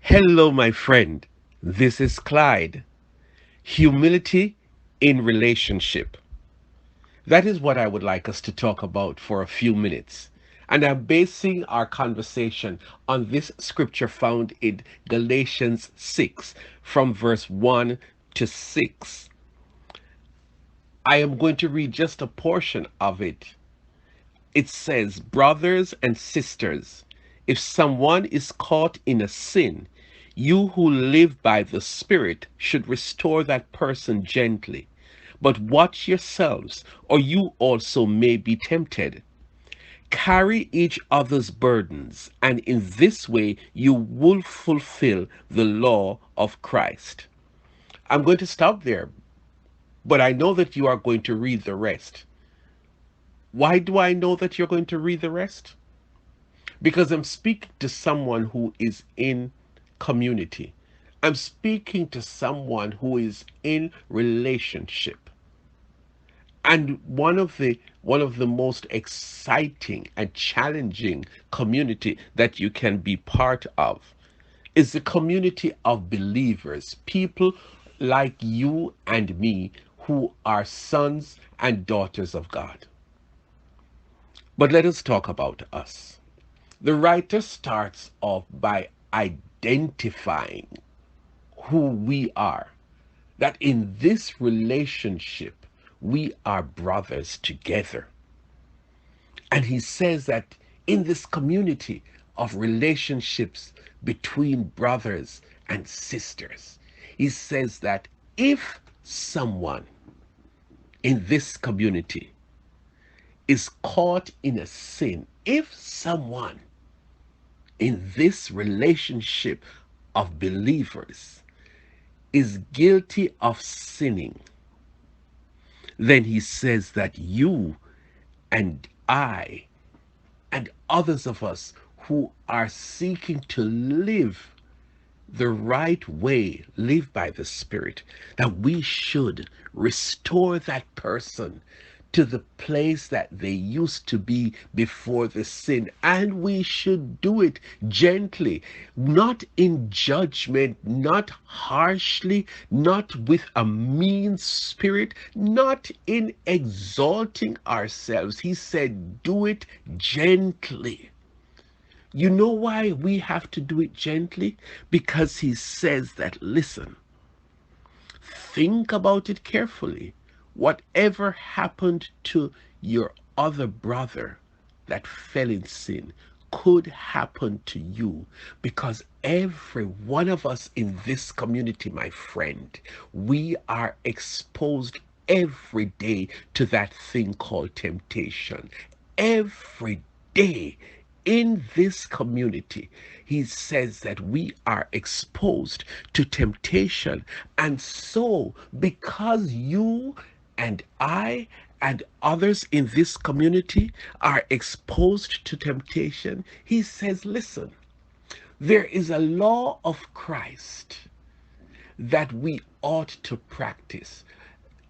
Hello, my friend. This is Clyde. Humility in relationship. That is what I would like us to talk about for a few minutes. And I'm basing our conversation on this scripture found in Galatians 6 from verse 1 to 6. I am going to read just a portion of it. It says, brothers and sisters, if someone is caught in a sin, you who live by the Spirit should restore that person gently. But watch yourselves, or you also may be tempted. Carry each other's burdens, and in this way you will fulfill the law of Christ. I'm going to stop there, but I know that you are going to read the rest. Why do I know that you're going to read the rest? Because I'm speaking to someone who is in community. I'm speaking to someone who is in relationship. And one of the most exciting and challenging community that you can be part of is the community of believers, people like you and me who are sons and daughters of God. But let us talk about us. The writer starts off by identifying who we are, that in this relationship, we are brothers together. And he says that in this community of relationships between brothers and sisters, he says that if someone in this community is caught in a sin, if someone in this relationship of believers is guilty of sinning, then he says that you and I and others of us who are seeking to live the right way, live by the Spirit, that we should restore that person to the place that they used to be before the sin. And we should do it gently, not in judgment, not harshly, not with a mean spirit, not in exalting ourselves. He said, do it gently. You know why we have to do it gently? Because he says that, listen, think about it carefully. Whatever happened to your other brother that fell in sin could happen to you, because every one of us in this community, my friend, we are exposed every day to that thing called temptation. Every day in this community, he says that we are exposed to temptation. And so, because you and I and others in this community are exposed to temptation, he says, listen, there is a law of Christ that we ought to practice.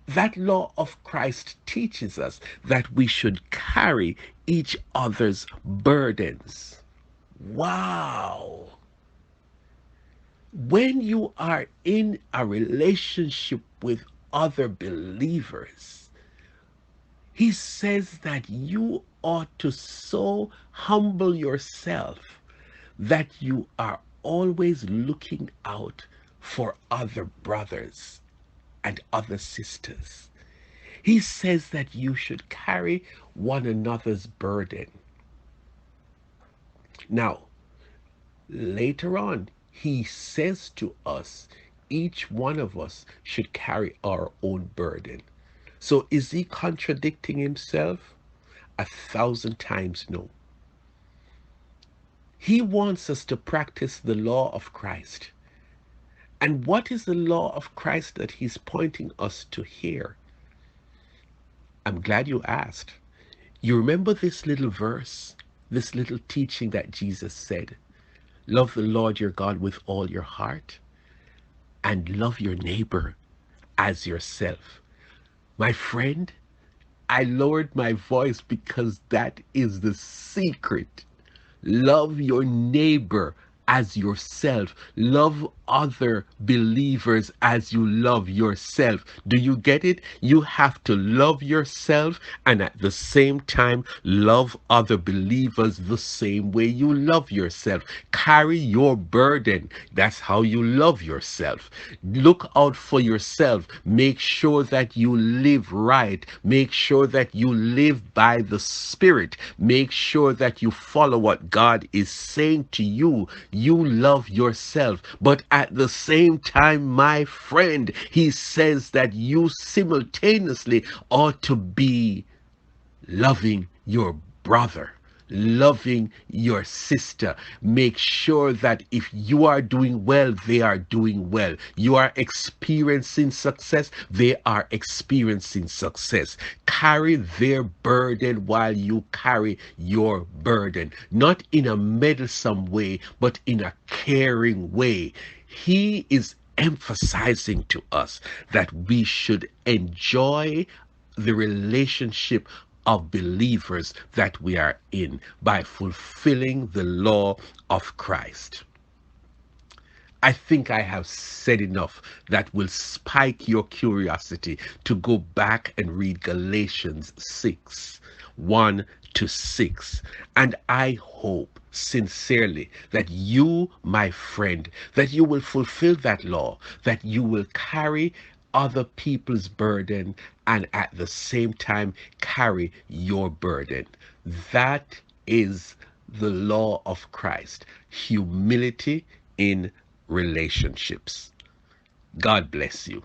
That law of Christ teaches us that we should carry each other's burdens. Wow. When you are in a relationship with other believers, he says that you ought to so humble yourself that you are always looking out for other brothers and other sisters. He says that you should carry one another's burden. Now, later on, he says to us, each one of us should carry our own burden. So is he contradicting himself? 1,000 times no. He wants us to practice the law of Christ. And what is the law of Christ that he's pointing us to here? I'm glad you asked. You remember this little verse, this little teaching that Jesus said, love the Lord your God with all your heart and love your neighbor as yourself. My friend, I lowered my voice because that is the secret. Love your neighbor as yourself. Love other believers as you love yourself. Do you get it? You have to love yourself and at the same time love other believers the same way you love yourself. Carry your burden. That's how you love yourself. Look out for yourself. Make sure that you live right. Make sure that you live by the Spirit. Make sure that you follow what God is saying to you. You love yourself. But at the same time, my friend, he says that you simultaneously ought to be loving your brother, loving your sister. Make sure that if you are doing well, they are doing well. You are experiencing success, they are experiencing success. Carry their burden while you carry your burden, not in a meddlesome way, but in a caring way. He is emphasizing to us that we should enjoy the relationship of believers that we are in by fulfilling the law of Christ. I think I have said enough that will spike your curiosity to go back and read Galatians 6, 1 to 6. And I hope sincerely that you, my friend, that you will fulfill that law, that you will carry other people's burden and at the same time carry your burden. That is the law of Christ. Humility in relationships. God bless you.